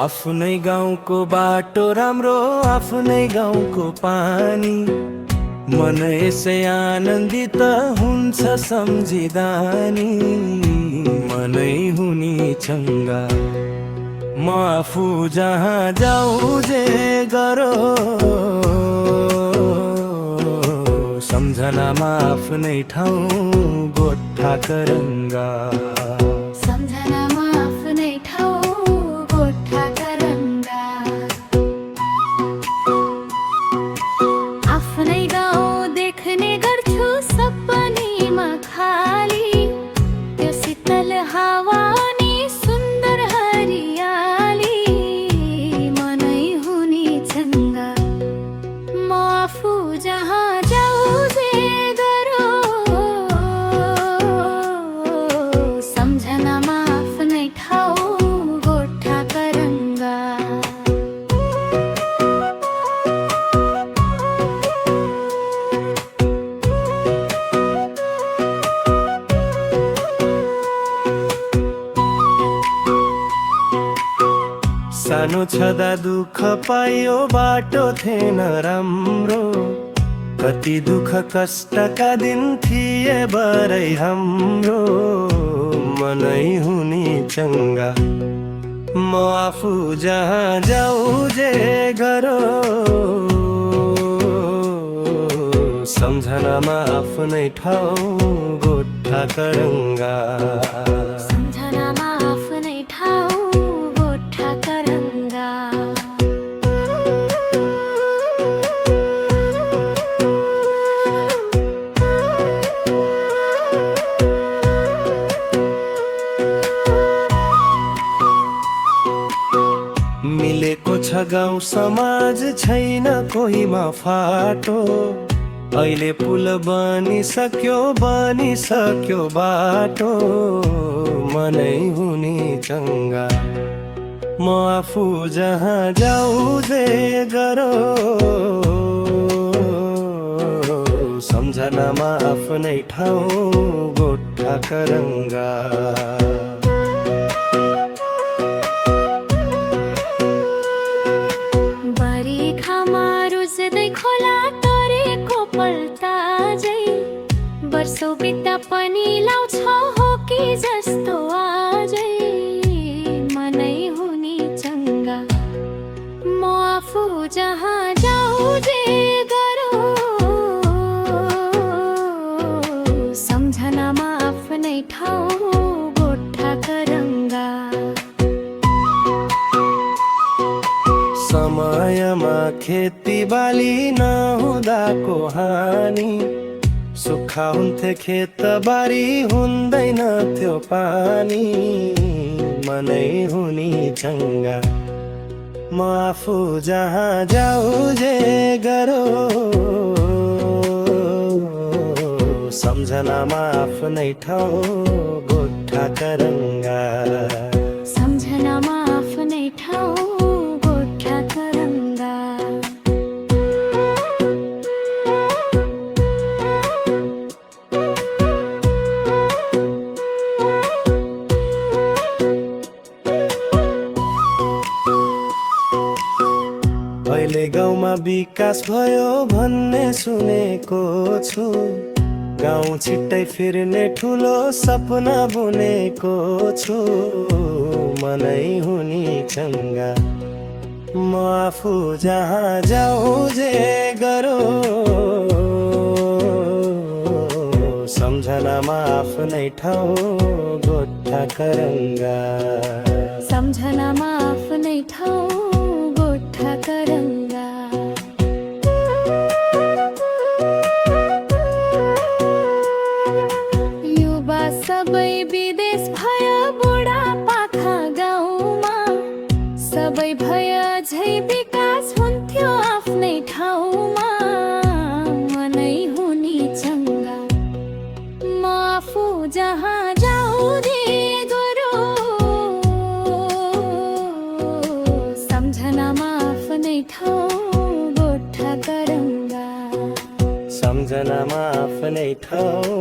आफ्नै गाउँको बाटो राम्रो, आफ्नै गाउँको पानी, मन यसै आनन्दित हुन्छ सम्झिदानी। मनै हुने चङ्गा म आफू जहाँ जाऊ जे गरो, सम्झनामा आफ्नै ठाउँ गोठा करङ्गा। सम्झनामा आफ्नै ठाउँ गोठा करङ्गा। आफ्नै गाउँ देख्ने गर्छु सपनीमा खाली, त्यो शीतल हावा अनि सुन्दर हरियाली। मनै हुने चङ्गा म आफू जहाँ जाऊ जे गरो, सम्झनामा आफ्नै ठाउँ गोठा करङ्गा। सानो छँदा दुःख पायो, बाटो थिएन राम्रो, कति दुःख कष्टका दिन थिए बरै हाम्रो। मनै हुने चङ्गा म आफू जहाँ जाऊ जे गरो, सम्झनामा आफ्नै ठाउँ गोठा करङ्गा। सम्झनामा आफ्नै ठाउँ गोठा करङ्गा। मिलेको छ गाउँ समाज, छैन कोहीमा फाटो, अहिले पुल बनिसक्यो बाटो। मनै हुने चङ्गा म आफू जहाँ जाऊ जे गरो, सम्झनामा आफ्नै ठाउँ गोठा करङ्गा। बरिखामा रुच्दै खोला तरेको पल्टाजै, वर्षौँ बित्दा पनि लाउँछ हो कि जस्तो आजै। मनै हुने चङ्गा म आफू जहाँ जाऊ जे गरो, सम्झनामा आफ्नै ठाउँ गोठा करङ्गा। समयमा खेती बाली नहुँदाको हानि, सुक्खा हुन्थे खेतबारी हुँदैन थियो पानी। मनै हुने चङ्गा म आफू जहाँ जाऊ जे गरो, सम्झनामा आफ्नै ठाउँ गोठा करङ्गा। सम्झनामा आफ्नै ठाउँ गोठा करङ्गा। अहिले गाउँमा विकास भयो भन्ने सुनेको छु, गाउँ छिट्टै फिर्ने ठुलो सपना बुनेको छु। मनै हुने चङ्गा म आफू जहाँ जाऊ जे गरो, सम्झनामा आफ्नै ठाउँ गोठा करङ्गा। सम्झनामा आफ्नै ठाउँ गोठा करङ्गा। युवा सबै विदेश भयो, बुढा पाखा गाउँमा सबै भयो झै विकास हुन्थ्यो आफ्नै ठाउँमा। मनै हुने चङ्गा म आफू जहाँ जाऊ जे गरो, सम्झनामा आफ्नै ठाउँ गोठा करङ्गा। सम्झनामा आफ्नै ठाउँ